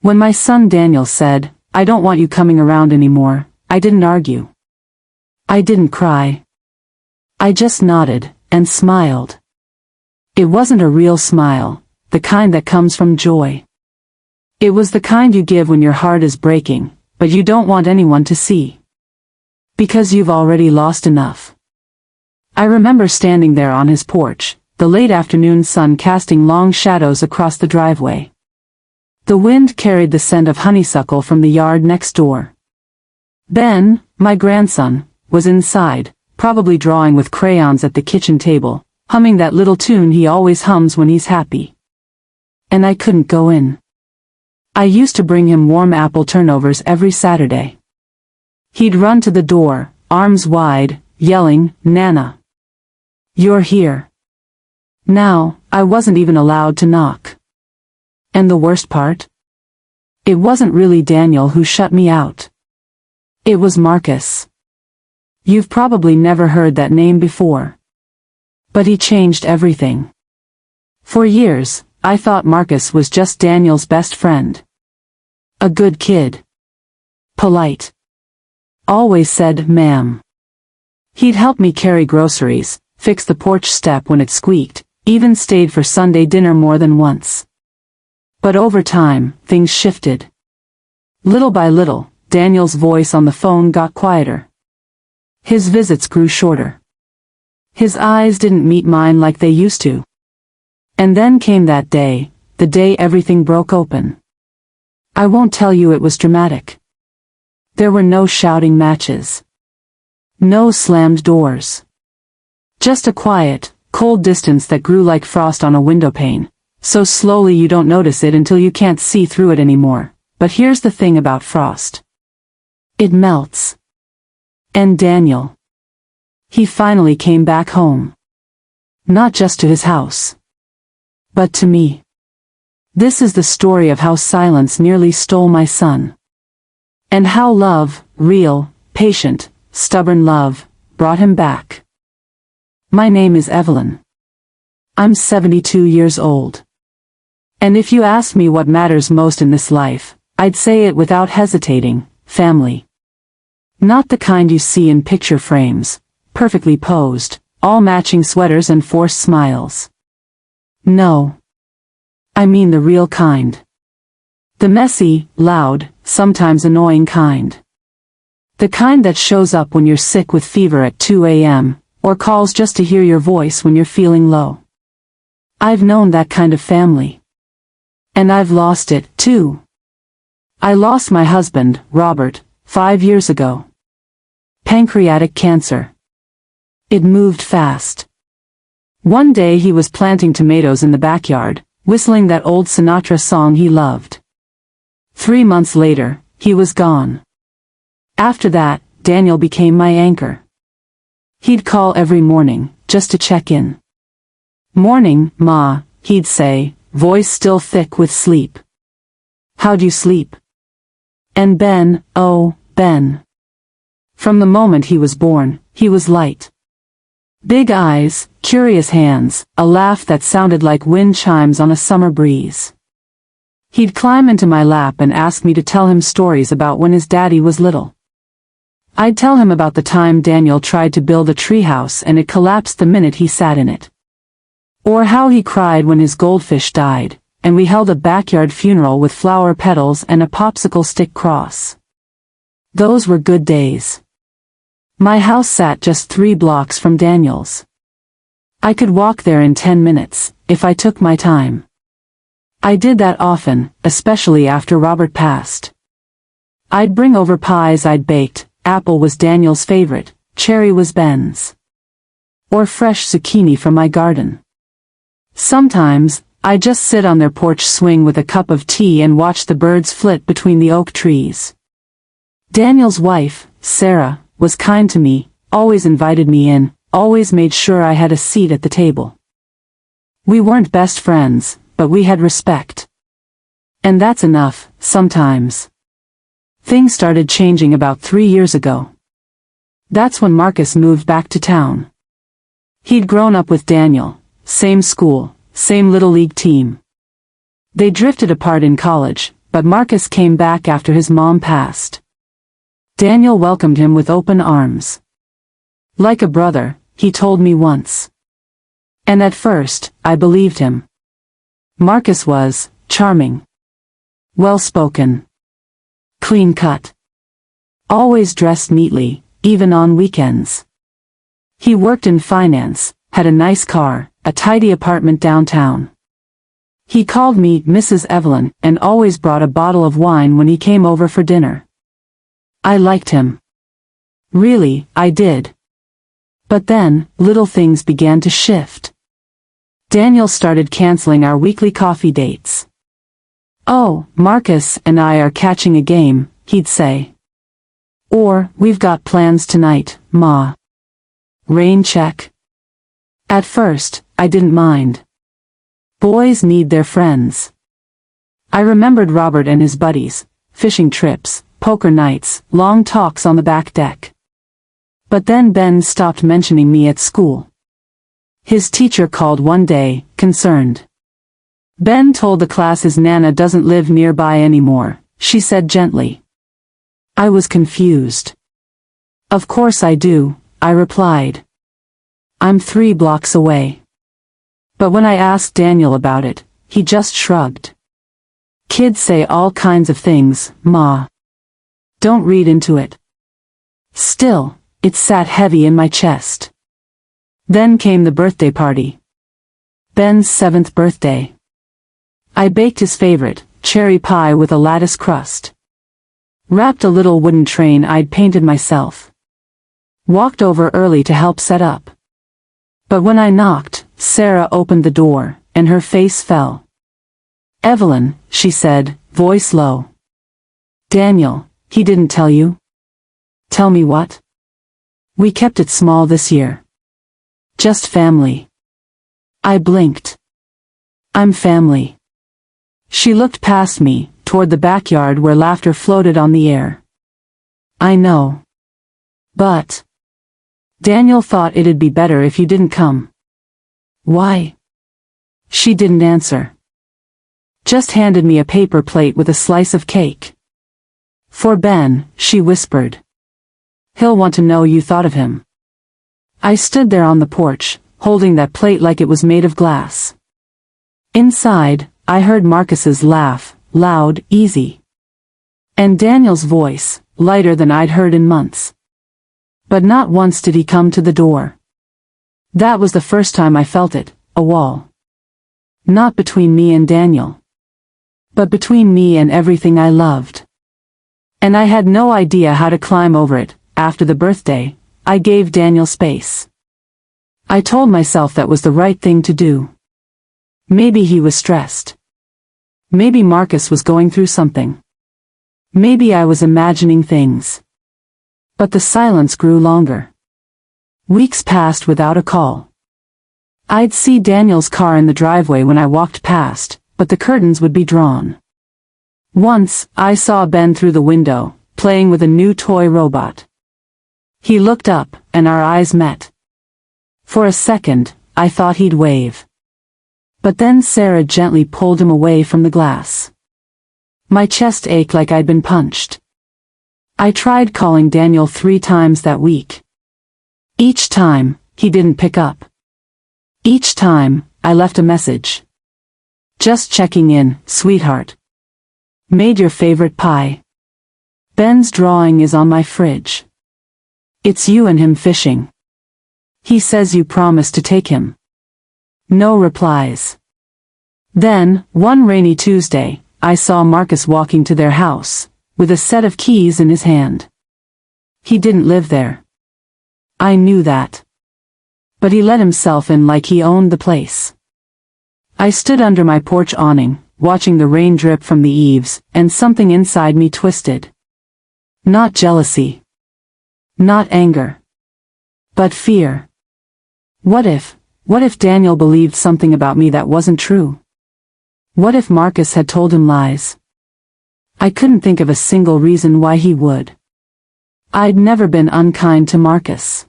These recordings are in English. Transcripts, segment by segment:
When my son Daniel said, "I don't want you coming around anymore," I didn't argue. I didn't cry. I just nodded and smiled. It wasn't a real smile, the kind that comes from joy. It was the kind you give when your heart is breaking, but you don't want anyone to see. Because you've already lost enough. I remember standing there on his porch, the late afternoon sun casting long shadows across the driveway. The wind carried the scent of honeysuckle from the yard next door. Ben, my grandson, was inside, probably drawing with crayons at the kitchen table, humming that little tune he always hums when he's happy. And I couldn't go in. I used to bring him warm apple turnovers every Saturday. He'd run to the door, arms wide, yelling, "Nana! You're here." Now, I wasn't even allowed to knock. And the worst part? It wasn't really Daniel who shut me out. It was Marcus. You've probably never heard that name before. But he changed everything. For years, I thought Marcus was just Daniel's best friend. A good kid. Polite. Always said, "Ma'am." He'd help me carry groceries, fix the porch step when it squeaked, even stayed for Sunday dinner more than once. But over time, things shifted. Little by little, Daniel's voice on the phone got quieter. His visits grew shorter. His eyes didn't meet mine like they used to. And then came that day, the day everything broke open. I won't tell you it was dramatic. There were no shouting matches. No slammed doors. Just a quiet, cold distance that grew like frost on a windowpane. So slowly you don't notice it until you can't see through it anymore. But here's the thing about frost. It melts. And Daniel. He finally came back home. Not just to his house. But to me. This is the story of how silence nearly stole my son. And how love, real, patient, stubborn love, brought him back. My name is Evelyn. I'm 72 years old. And if you ask me what matters most in this life, I'd say it without hesitating: family. Not the kind you see in picture frames, perfectly posed, all matching sweaters and forced smiles. No. I mean the real kind. The messy, loud, sometimes annoying kind. The kind that shows up when you're sick with fever at 2 a.m., or calls just to hear your voice when you're feeling low. I've known that kind of family. And I've lost it, too. I lost my husband, Robert, 5 years ago. Pancreatic cancer. It moved fast. One day he was planting tomatoes in the backyard, whistling that old Sinatra song he loved. 3 months later, he was gone. After that, Daniel became my anchor. He'd call every morning, just to check in. "Morning, Ma," he'd say, voice still thick with sleep. "How'd you sleep?" And Ben, oh, Ben. From the moment he was born, he was light. Big eyes, curious hands, a laugh that sounded like wind chimes on a summer breeze. He'd climb into my lap and ask me to tell him stories about when his daddy was little. I'd tell him about the time Daniel tried to build a treehouse and it collapsed the minute he sat in it. Or how he cried when his goldfish died, and we held a backyard funeral with flower petals and a popsicle stick cross. Those were good days. My house sat just 3 blocks from Daniel's. I could walk there in 10 minutes, if I took my time. I did that often, especially after Robert passed. I'd bring over pies I'd baked. Apple was Daniel's favorite, cherry was Ben's. Or fresh zucchini from my garden. Sometimes, I'd just sit on their porch swing with a cup of tea and watch the birds flit between the oak trees. Daniel's wife, Sarah, was kind to me, always invited me in, always made sure I had a seat at the table. We weren't best friends, but we had respect. And that's enough, sometimes. Things started changing about 3 years ago. That's when Marcus moved back to town. He'd grown up with Daniel, same school, same little league team. They drifted apart in college, but Marcus came back after his mom passed. Daniel welcomed him with open arms. Like a brother, he told me once. And at first, I believed him. Marcus was charming, well-spoken, clean-cut, always dressed neatly, even on weekends. He worked in finance, had a nice car, a tidy apartment downtown. He called me Mrs. Evelyn and always brought a bottle of wine when he came over for dinner. I liked him. Really, I did. But then, little things began to shift. Daniel started canceling our weekly coffee dates. "Oh, Marcus and I are catching a game," he'd say. Or, "We've got plans tonight, Ma." Rain check. At first, I didn't mind. Boys need their friends. I remembered Robert and his buddies, fishing trips, poker nights, long talks on the back deck. But then Ben stopped mentioning me at school. His teacher called one day, concerned. "Ben told the class his Nana doesn't live nearby anymore," she said gently. I was confused. "Of course I do," I replied. "I'm 3 blocks away." But when I asked Daniel about it, he just shrugged. "Kids say all kinds of things, Ma. Don't read into it." Still, it sat heavy in my chest. Then came the birthday party. Ben's 7th birthday. I baked his favorite, cherry pie with a lattice crust. Wrapped a little wooden train I'd painted myself. Walked over early to help set up. But when I knocked, Sarah opened the door, and her face fell. "Evelyn," she said, voice low. "Daniel, he didn't tell you?" "Tell me what?" "We kept it small this year. Just family." I blinked. "I'm family." She looked past me, toward the backyard where laughter floated on the air. "I know. But Daniel thought it'd be better if you didn't come." "Why?" She didn't answer. Just handed me a paper plate with a slice of cake. "For Ben," she whispered. "He'll want to know you thought of him." I stood there on the porch, holding that plate like it was made of glass. Inside, I heard Marcus's laugh, loud, easy. And Daniel's voice, lighter than I'd heard in months. But not once did he come to the door. That was the first time I felt it, a wall. Not between me and Daniel. But between me and everything I loved. And I had no idea how to climb over it. After the birthday, I gave Daniel space. I told myself that was the right thing to do. Maybe he was stressed. Maybe Marcus was going through something. Maybe I was imagining things. But the silence grew longer. Weeks passed without a call. I'd see Daniel's car in the driveway when I walked past, but the curtains would be drawn. Once, I saw Ben through the window, playing with a new toy robot. He looked up, and our eyes met. For a second, I thought he'd wave. But then Sarah gently pulled him away from the glass. My chest ached like I'd been punched. I tried calling Daniel 3 times that week. Each time, he didn't pick up. Each time, I left a message. "Just checking in, sweetheart. Made your favorite pie. Ben's drawing is on my fridge. It's you and him fishing. He says you promised to take him." No replies. Then, one rainy Tuesday, I saw Marcus walking to their house, with a set of keys in his hand. He didn't live there. I knew that. But he let himself in like he owned the place. I stood under my porch awning, watching the rain drip from the eaves, and something inside me twisted. Not jealousy. Not anger. But fear. What if Daniel believed something about me that wasn't true? What if Marcus had told him lies? I couldn't think of a single reason why he would. I'd never been unkind to Marcus.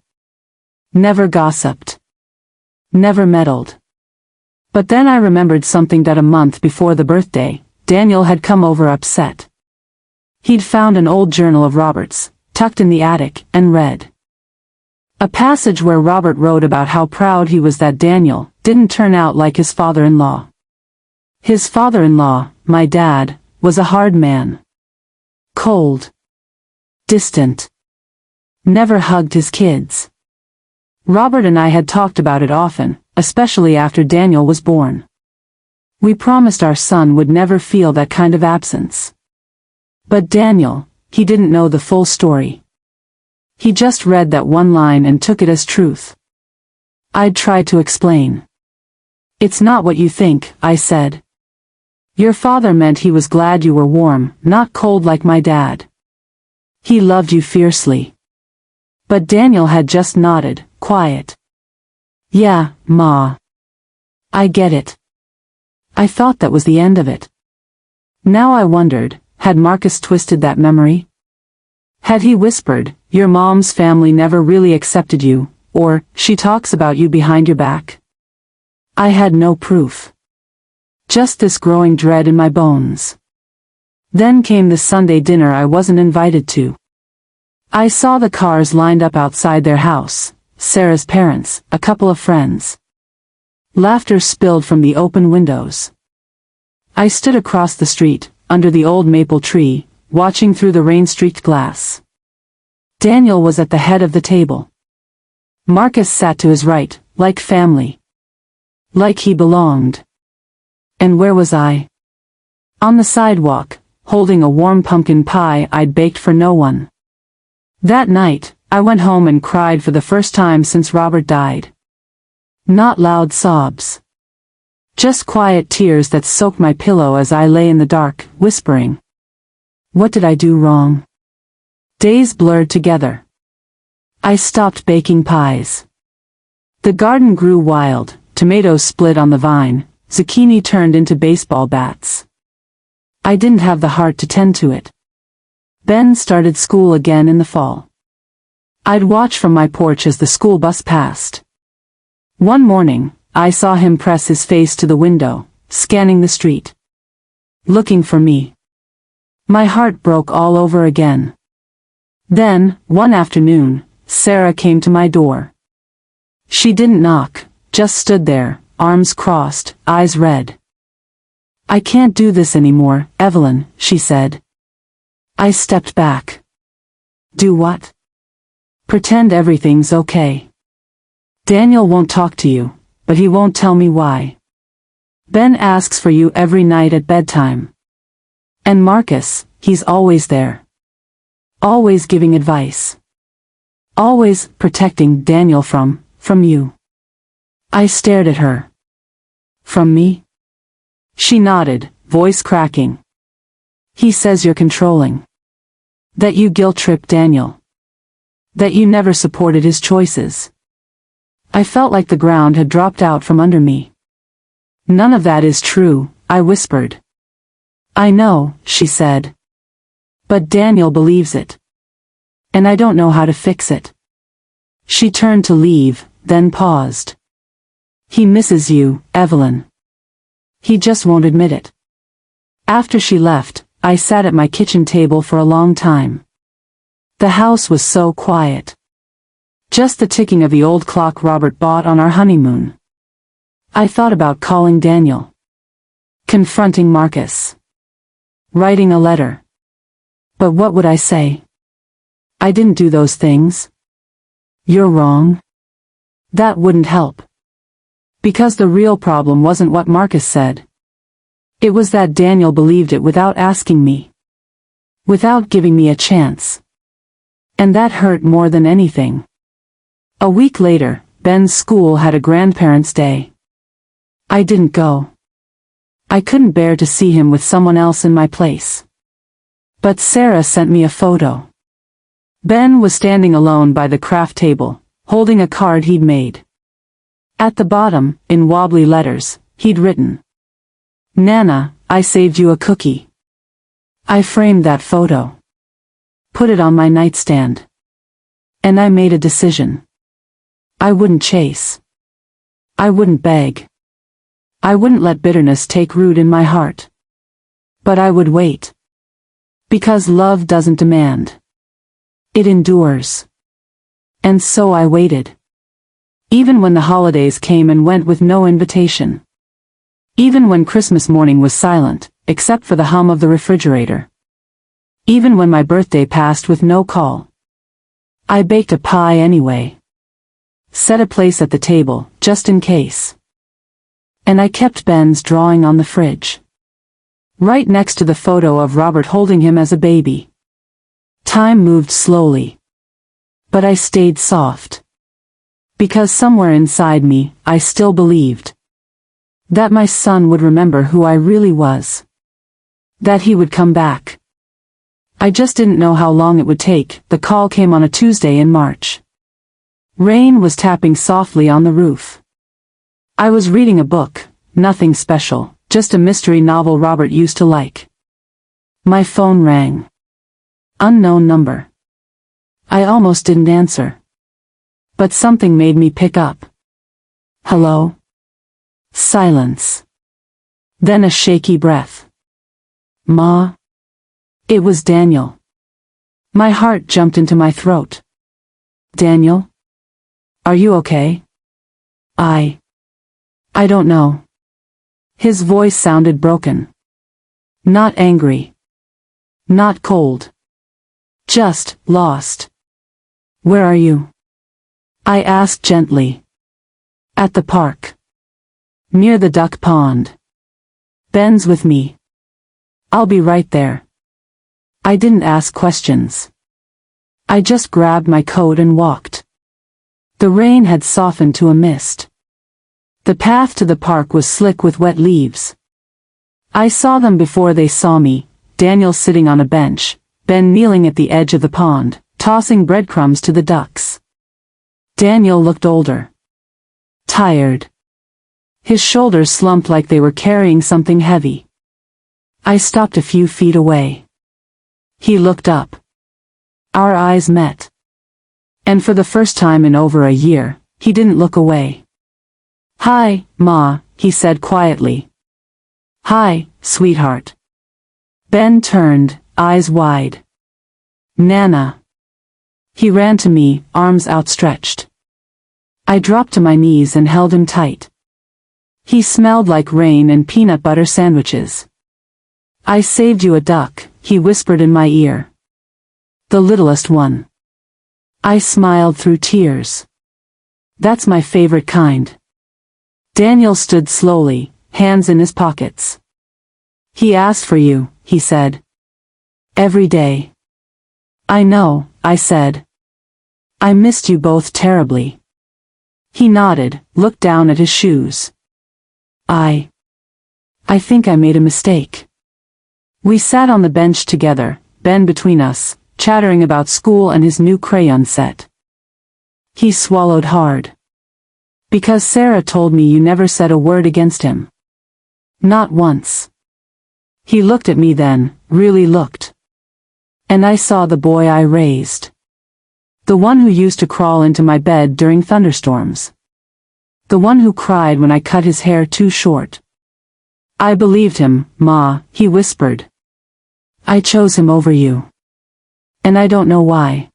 Never gossiped. Never meddled. But then I remembered something that a month before the birthday, Daniel had come over upset. He'd found an old journal of Robert's, tucked in the attic, and read a passage where Robert wrote about how proud he was that Daniel didn't turn out like his father-in-law. His father-in-law, my dad, was a hard man. Cold. Distant. Never hugged his kids. Robert and I had talked about it often, especially after Daniel was born. We promised our son would never feel that kind of absence. But Daniel, he didn't know the full story. He just read that one line and took it as truth. I'd tried to explain. It's not what you think, I said. Your father meant he was glad you were warm, not cold like my dad. He loved you fiercely. But Daniel had just nodded, quiet. Yeah, Ma. I get it. I thought that was the end of it. Now I wondered, had Marcus twisted that memory? Had he whispered, your mom's family never really accepted you, or, she talks about you behind your back? I had no proof. Just this growing dread in my bones. Then came the Sunday dinner I wasn't invited to. I saw the cars lined up outside their house, Sarah's parents, a couple of friends. Laughter spilled from the open windows. I stood across the street, under the old maple tree, watching through the rain-streaked glass. Daniel was at the head of the table. Marcus sat to his right, like family. Like he belonged. And where was I? On the sidewalk, holding a warm pumpkin pie I'd baked for no one. That night, I went home and cried for the first time since Robert died. Not loud sobs. Just quiet tears that soaked my pillow as I lay in the dark, whispering. What did I do wrong? Days blurred together. I stopped baking pies. The garden grew wild, tomatoes split on the vine, zucchini turned into baseball bats. I didn't have the heart to tend to it. Ben started school again in the fall. I'd watch from my porch as the school bus passed. One morning, I saw him press his face to the window, scanning the street. Looking for me. My heart broke all over again. Then, one afternoon, Sarah came to my door. She didn't knock, just stood there, arms crossed, eyes red. I can't do this anymore, Evelyn, she said. I stepped back. Do what? Pretend everything's okay. Daniel won't talk to you, but he won't tell me why. Ben asks for you every night at bedtime. And Marcus, he's always there. Always giving advice. Always protecting Daniel from you. I stared at her. From me? She nodded, voice cracking. He says you're controlling. That you guilt-tripped Daniel. That you never supported his choices. I felt like the ground had dropped out from under me. None of that is true, I whispered. I know, she said. But Daniel believes it. And I don't know how to fix it. She turned to leave, then paused. He misses you, Evelyn. He just won't admit it. After she left, I sat at my kitchen table for a long time. The house was so quiet. Just the ticking of the old clock Robert bought on our honeymoon. I thought about calling Daniel. Confronting Marcus. Writing a letter. But what would I say? I didn't do those things. You're wrong. That wouldn't help. Because the real problem wasn't what Marcus said. It was that Daniel believed it without asking me. Without giving me a chance. And that hurt more than anything. A week later, Ben's school had a grandparents' day. I didn't go. I couldn't bear to see him with someone else in my place. But Sarah sent me a photo. Ben was standing alone by the craft table, holding a card he'd made. At the bottom, in wobbly letters, he'd written, Nana, I saved you a cookie. I framed that photo. Put it on my nightstand. And I made a decision. I wouldn't chase. I wouldn't beg. I wouldn't let bitterness take root in my heart. But I would wait. Because love doesn't demand. It endures. And so I waited. Even when the holidays came and went with no invitation. Even when Christmas morning was silent, except for the hum of the refrigerator. Even when my birthday passed with no call. I baked a pie anyway. Set a place at the table, just in case. And I kept Ben's drawing on the fridge. Right next to the photo of Robert holding him as a baby. Time moved slowly. But I stayed soft. Because somewhere inside me, I still believed. That my son would remember who I really was. That he would come back. I just didn't know how long it would take. The call came on a Tuesday in March. Rain was tapping softly on the roof. I was reading a book, nothing special, just a mystery novel Robert used to like. My phone rang. Unknown number. I almost didn't answer. But something made me pick up. Hello? Silence. Then a shaky breath. Ma? It was Daniel. My heart jumped into my throat. Daniel? Are you okay? I don't know. His voice sounded broken. Not angry. Not cold. Just lost. Where are you? I asked gently. At the park. Near the duck pond. Ben's with me. I'll be right there. I didn't ask questions. I just grabbed my coat and walked. The rain had softened to a mist. The path to the park was slick with wet leaves. I saw them before they saw me, Daniel sitting on a bench, Ben kneeling at the edge of the pond, tossing breadcrumbs to the ducks. Daniel looked older. Tired. His shoulders slumped like they were carrying something heavy. I stopped a few feet away. He looked up. Our eyes met. And for the first time in over a year, he didn't look away. Hi, Ma, he said quietly. Hi, sweetheart. Ben turned, eyes wide. Nana. He ran to me, arms outstretched. I dropped to my knees and held him tight. He smelled like rain and peanut butter sandwiches. I saved you a duck, he whispered in my ear. The littlest one. I smiled through tears. That's my favorite kind. Daniel stood slowly, hands in his pockets. He asked for you, he said. Every day. I know, I said. I missed you both terribly. He nodded, looked down at his shoes. I think I made a mistake. We sat on the bench together, Ben between us, chattering about school and his new crayon set. He swallowed hard. Because Sarah told me you never said a word against him. Not once. He looked at me then, really looked. And I saw the boy I raised. The one who used to crawl into my bed during thunderstorms. The one who cried when I cut his hair too short. I believed him, Ma, he whispered. I chose him over you. And I don't know why.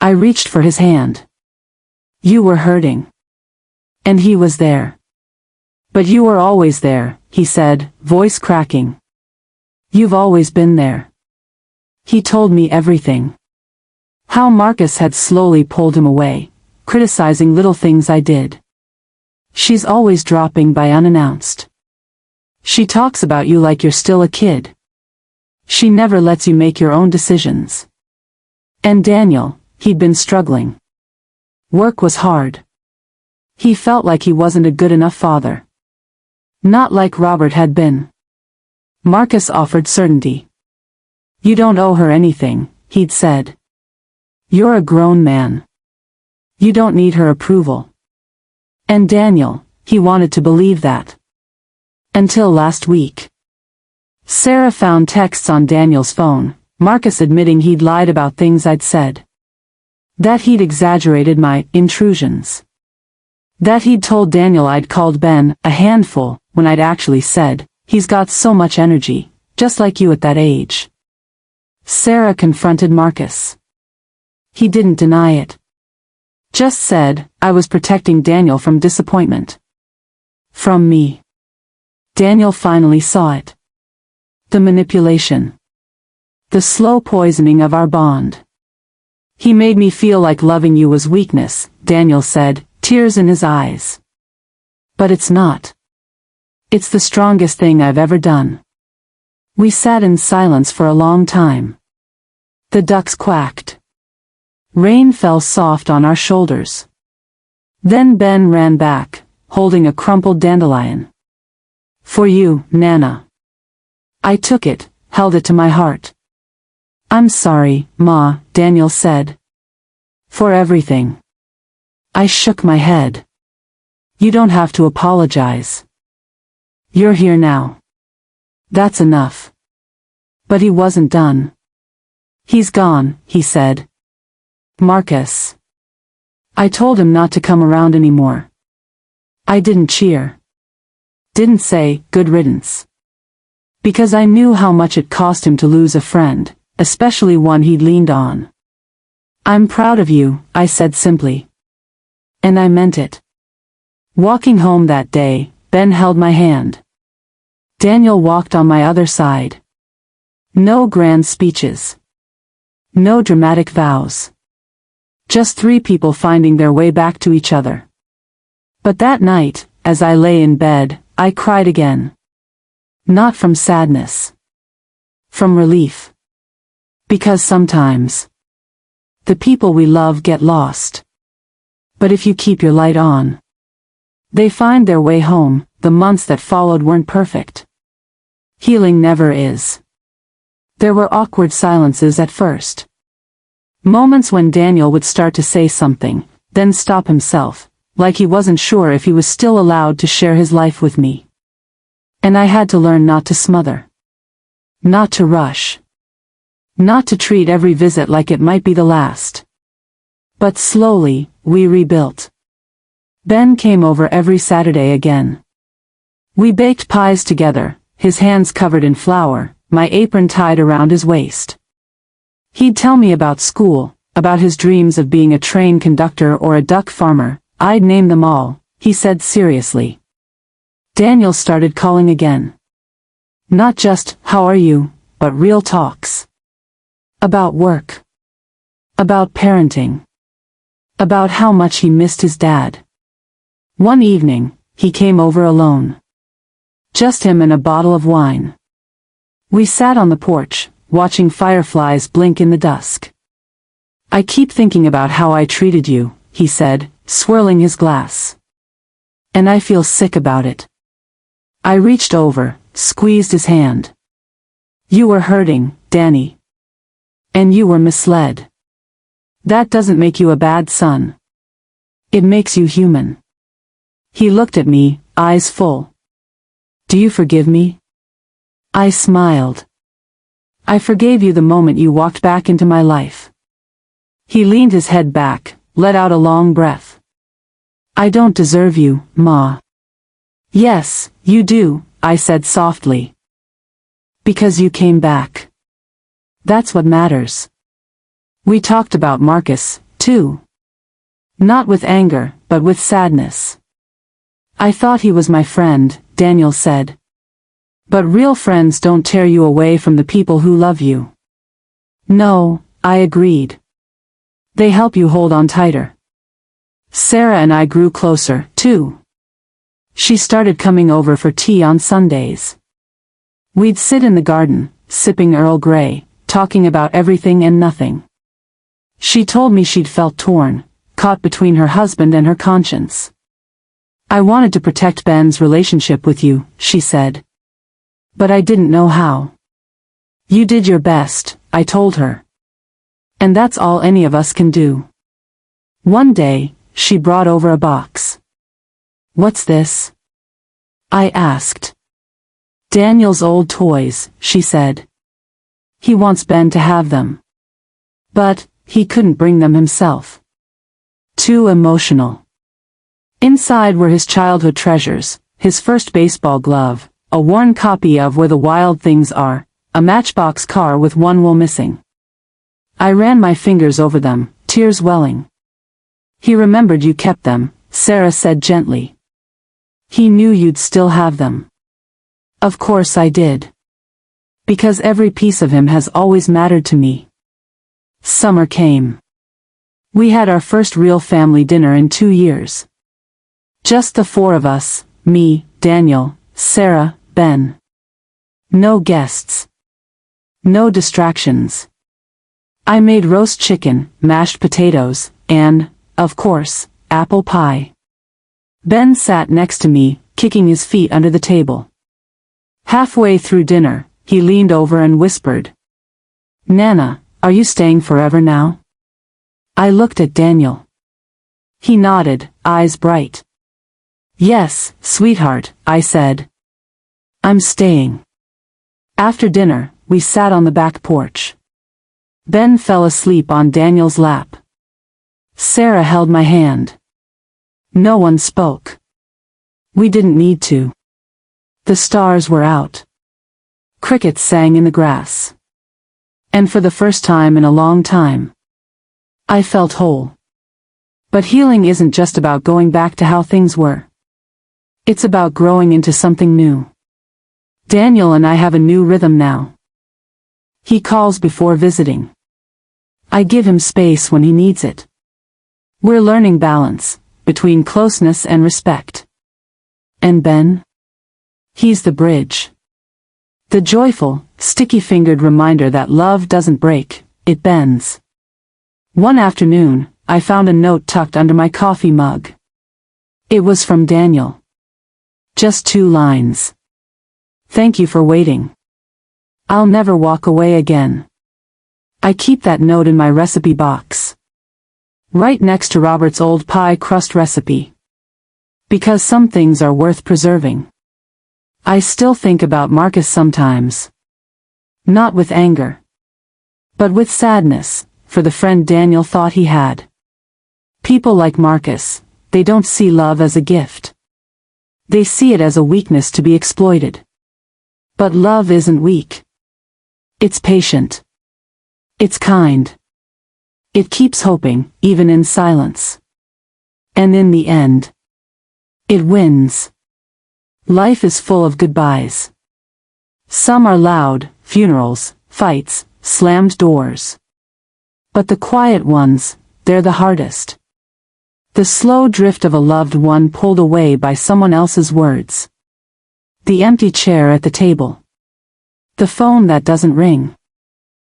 I reached for his hand. You were hurting. And he was there. But you were always there, he said, voice cracking. You've always been there. He told me everything. How Marcus had slowly pulled him away, criticizing little things I did. She's always dropping by unannounced. She talks about you like you're still a kid. She never lets you make your own decisions. And Daniel, he'd been struggling. Work was hard. He felt like he wasn't a good enough father. Not like Robert had been. Marcus offered certainty. You don't owe her anything, he'd said. You're a grown man. You don't need her approval. And Daniel, he wanted to believe that. Until last week. Sarah found texts on Daniel's phone, Marcus admitting he'd lied about things I'd said. That he'd exaggerated my intrusions. That he'd told Daniel I'd called Ben a handful, when I'd actually said, he's got so much energy, Just like you at that age. Sarah confronted Marcus. He didn't deny it. Just said, I was protecting Daniel from disappointment. From me. Daniel finally saw it. The manipulation. The slow poisoning of our bond. He made me feel like loving you was weakness, Daniel said, tears in his eyes. But it's not. It's the strongest thing I've ever done. We sat in silence for a long time. The ducks quacked. Rain fell soft on our shoulders. Then Ben ran back, holding a crumpled dandelion. For you, Nana. I took it, held it to my heart. I'm sorry, Ma, Daniel said. For everything. I shook my head. You don't have to apologize. You're here now. That's enough. But he wasn't done. He's gone, he said. Marcus. I told him not to come around anymore. I didn't cheer. Didn't say, good riddance. Because I knew how much it cost him to lose a friend, especially one he'd leaned on. I'm proud of you, I said simply. And I meant it. Walking home that day, Ben held my hand. Daniel walked on my other side. No grand speeches. No dramatic vows. Just three people finding their way back to each other. But that night, as I lay in bed, I cried again. Not from sadness. From relief. Because sometimes the people we love get lost. But if you keep your light on, they find their way home. The months that followed weren't perfect. Healing never is. There were awkward silences at first. Moments when Daniel would start to say something, then stop himself, like he wasn't sure if he was still allowed to share his life with me. And I had to learn not to smother. Not to rush. Not to treat every visit like it might be the last. But slowly, we rebuilt. Ben came over every Saturday again. We baked pies together, his hands covered in flour, my apron tied around his waist. He'd tell me about school, about his dreams of being a train conductor or a duck farmer. I'd name them all, he said seriously. Daniel started calling again. Not just, how are you, but real talks. About work. About parenting. About how much he missed his dad. One evening, he came over alone. Just him and a bottle of wine. We sat on the porch, watching fireflies blink in the dusk. I keep thinking about how I treated you, he said, swirling his glass. And I feel sick about it. I reached over, squeezed his hand. You were hurting, Danny. And you were misled. That doesn't make you a bad son. It makes you human. He looked at me, eyes full. Do you forgive me? I smiled. I forgave you the moment you walked back into my life. He leaned his head back, let out a long breath. I don't deserve you, Ma. Yes, you do, I said softly. Because you came back. That's what matters. We talked about Marcus, too. Not with anger, but with sadness. I thought he was my friend, Daniel said. But real friends don't tear you away from the people who love you. No, I agreed. They help you hold on tighter. Sarah and I grew closer, too. She started coming over for tea on Sundays. We'd sit in the garden, sipping Earl Grey, talking about everything and nothing. She told me she'd felt torn, caught between her husband and her conscience. I wanted to protect Ben's relationship with you, she said. But I didn't know how. You did your best, I told her. And that's all any of us can do. One day, she brought over a box. What's this? I asked. Daniel's old toys, she said. He wants Ben to have them. But he couldn't bring them himself. Too emotional. Inside were his childhood treasures, his first baseball glove, a worn copy of Where the Wild Things Are, a matchbox car with one wheel missing. I ran my fingers over them, tears welling. He remembered you kept them, Sarah said gently. He knew you'd still have them. Of course I did. Because every piece of him has always mattered to me. Summer came. We had our first real family dinner in 2 years. Just the 4 of us, me, Daniel, Sarah, Ben. No guests. No distractions. I made roast chicken, mashed potatoes, and, of course, apple pie. Ben sat next to me, kicking his feet under the table. Halfway through dinner, he leaned over and whispered, "Nana, are you staying forever now?" I looked at Daniel. He nodded, eyes bright. "Yes, sweetheart," I said. "I'm staying." After dinner, we sat on the back porch. Ben fell asleep on Daniel's lap. Sarah held my hand. No one spoke. We didn't need to. The stars were out. Crickets sang in the grass. And for the first time in a long time, I felt whole. But healing isn't just about going back to how things were. It's about growing into something new. Daniel and I have a new rhythm now. He calls before visiting. I give him space when he needs it. We're learning balance, between closeness and respect. And Ben? He's the bridge. The joyful, sticky-fingered reminder that love doesn't break, it bends. One afternoon, I found a note tucked under my coffee mug. It was from Daniel. Just 2 lines. "Thank you for waiting. I'll never walk away again." I keep that note in my recipe box. Right next to Robert's old pie crust recipe. Because some things are worth preserving. I still think about Marcus sometimes. Not with anger. But with sadness, for the friend Daniel thought he had. People like Marcus, they don't see love as a gift. They see it as a weakness to be exploited. But love isn't weak. It's patient. It's kind. It keeps hoping, even in silence. And in the end, it wins. Life is full of goodbyes. Some are loud, funerals, fights, slammed doors. But the quiet ones, they're the hardest. The slow drift of a loved one pulled away by someone else's words. The empty chair at the table. The phone that doesn't ring.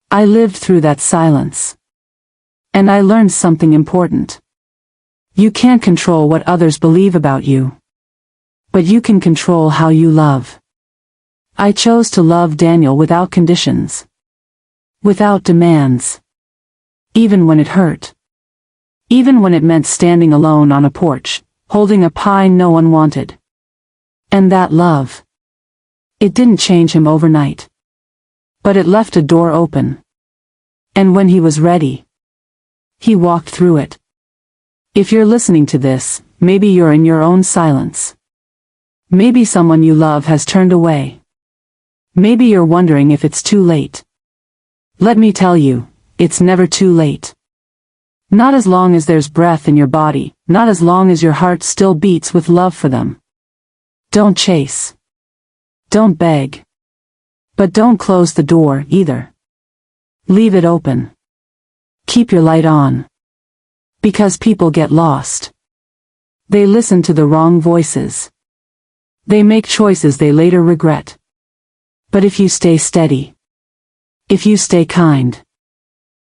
I lived through that silence. And I learned something important. You can't control what others believe about you. But you can control how you love. I chose to love Daniel without conditions. Without demands. Even when it hurt. Even when it meant standing alone on a porch, holding a pie no one wanted. And that love. It didn't change him overnight. But it left a door open. And when he was ready, he walked through it. If you're listening to this, maybe you're in your own silence. Maybe someone you love has turned away. Maybe you're wondering if it's too late. Let me tell you, it's never too late. Not as long as there's breath in your body, not as long as your heart still beats with love for them. Don't chase. Don't beg. But don't close the door, either. Leave it open. Keep your light on. Because people get lost. They listen to the wrong voices. They make choices they later regret. But if you stay steady, if you stay kind,